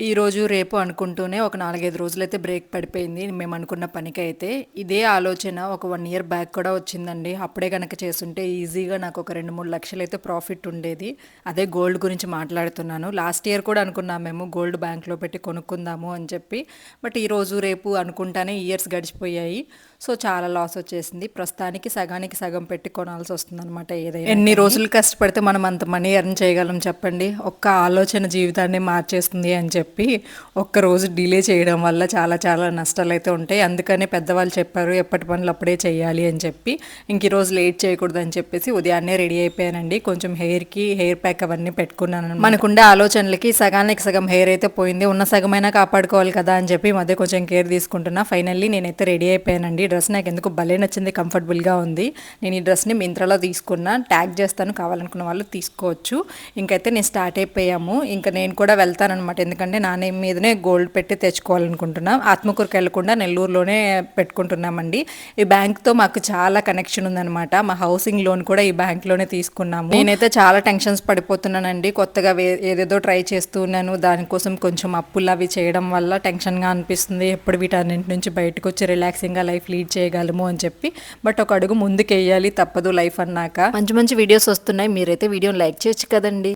ఈరోజు రేపు అనుకుంటూనే ఒక 4, 5 రోజులైతే బ్రేక్ పడిపోయింది మేము అనుకున్న పనికైతే. ఇదే ఆలోచన ఒక 1 ఇయర్ బ్యాక్ కూడా వచ్చిందండి. అప్పుడే గనక చేసుంటే ఈజీగా నాకు ఒక 2, 3 లక్షలైతే ప్రాఫిట్ ఉండేది. అదే గోల్డ్ గురించి మాట్లాడుతున్నాను. లాస్ట్ ఇయర్ కూడా అనుకున్నాం మేము గోల్డ్ బ్యాంక్‌లో పెట్టి కొనుక్కుందాము అని చెప్పి. బట్ ఈరోజు రేపు అనుకుంటానే ఇయర్స్ గడిచిపోయాయి. సో, చాలా లాస్ వచ్చేసింది. ప్రస్తుతానికి సగానికి సగం పెట్టి కొనాల్సి వస్తుందనమాట ఏదైనా. ఎన్ని రోజులు కష్టపడితే మనం అంత మనీ ఎర్న్ చేయగలం చెప్పండి. ఒక్క ఆలోచన జీవితాన్ని మార్చేస్తుంది అని చెప్పి ఒక్కరోజు డిలే చేయడం వల్ల చాలా చాలా నష్టాలు అయితే ఉంటాయి. అందుకనే పెద్దవాళ్ళు చెప్పారు ఎప్పటి పనులు అప్పుడే చేయాలి అని చెప్పి. ఇంక ఈరోజు లేట్ చేయకూడదు అని చెప్పేసి ఉదయాన్నే రెడీ అయిపోయానండి. కొంచెం హెయిర్కి హెయిర్ ప్యాక్ అవన్నీ పెట్టుకున్నాను. మనకుండే ఆలోచనలకి సగానికి సగం హెయిర్ అయితే పోయింది. ఉన్న సగమైనా కాపాడుకోవాలి కదా అని చెప్పి ఈ మధ్య కొంచెం కేర్ తీసుకుంటున్నా. ఫైనల్లీ నేనైతే రెడీ అయిపోయానండి. డ్రెస్ నాకు ఎందుకు భలే నచ్చింది, కంఫర్టబుల్గా ఉంది. నేను ఈ డ్రెస్ని మింత్రాలో తీసుకున్నా. ట్యాగ్ చేస్తాను, కావాలనుకున్న వాళ్ళు తీసుకోవచ్చు. ఇంకైతే నేను స్టార్ట్ అయిపోయాము. ఇంకా నేను కూడా వెళ్తానమాట. ఎందుకంటే నా నేమ్ మీదనే గోల్డ్ పెట్టి తెచ్చుకోవాలనుకుంటున్నాం. ఆత్మకూరుకి వెళ్లకుండా నెల్లూరులోనే పెట్టుకుంటున్నామండి. ఈ బ్యాంక్తో మాకు చాలా కనెక్షన్ ఉందన్నమాట. మా హౌసింగ్ లోన్ కూడా ఈ బ్యాంక్లోనే తీసుకున్నాము. నేనైతే చాలా టెన్షన్స్ పడిపోతున్నానండి. కొత్తగా ఏదేదో ట్రై చేస్తున్నాను. దానికోసం కొంచెం అప్పులు అవి చేయడం వల్ల టెన్షన్గా అనిపిస్తుంది. ఎప్పుడు వీటన్నింటి నుంచి బయటకు వచ్చి రిలాక్సింగ్గా లైఫ్ లీడ్ చేయగలము అని చెప్పి. బట్ ఒక అడుగు ముందుకు వేయాలి, తప్పదు లైఫ్ అన్నాక. మంచి మంచి వీడియోస్ వస్తున్నాయి. మీరైతే వీడియోని లైక్ చేయొచ్చు కదండి.